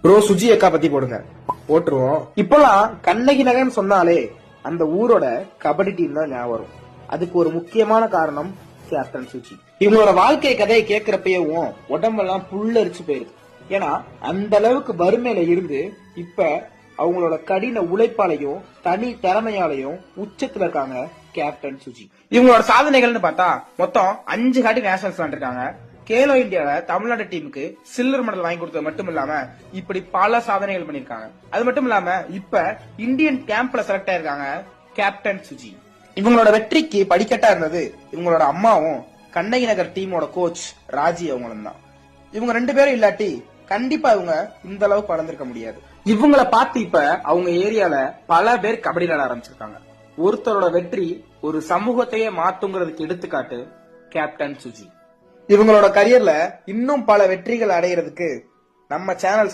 Bro Suji அக்கா பத்தி போடுங்க. போட்டுருவோம். இப்பெல்லாம் கண்ணகி நகர்னு சொன்னாலே அந்த ஊரோட கபடி டீம் தான் ஞாபகம் வரும். அதுக்கு ஒரு முக்கியமான காரணம் கேப்டன் சுஜி. இவங்களோட வாழ்க்கை கதையை கேட்கிறப்பயும் உடம்பெல்லாம் புல்லரிச்சு போயிருது. ஏன்னா அந்த அளவுக்கு வறுமையில இருந்து இப்ப அவங்களோட கடின உழைப்பாலையும் தனி திறமையாலையும் உச்சத்துல இருக்காங்க கேப்டன் சுஜி. இவங்களோட சாதனைகள்னு பார்த்தா மொத்தம் 5 வாட்டி நேஷனல்ஸ் விளையாண்டுருக்காங்க. கேலோ இந்தியால தமிழ்நாடு டீமுக்கு சில்வர் மெடல் வாங்கி கொடுத்தது மட்டும் இல்லாம இப்படி பல சாதனைகள் பண்ணிருக்காங்க. அது மட்டும் இல்லாம இப்ப இந்தியன் கேம்ப்ல செலக்ட் ஆயிருக்காங்க கேப்டன் சுஜி. இவங்களோட வெற்றிக்கு படிக்கட்டா இருந்தது இவங்களோட அம்மாவும் கண்ணகி நகர் டீமோட கோச் ராஜி அவங்களும் தான். இவங்க 2 பேரும் இல்லாட்டி கண்டிப்பா இவங்க இந்த அளவுக்கு வளர்ந்திருக்க முடியாது. இவங்களை பார்த்து இப்ப அவங்க ஏரியால பல பேர் கபடி விளையாட ஆரம்பிச்சிருக்காங்க. ஒருத்தரோட வெற்றி ஒரு சமூகத்தையே மாத்துங்கிறதுக்கு எடுத்துக்காட்டு கேப்டன் சுஜி. இவங்களோட கரியர்ல இன்னும் பல வெற்றிகள் அடையிறதுக்கு நம்ம சேனல்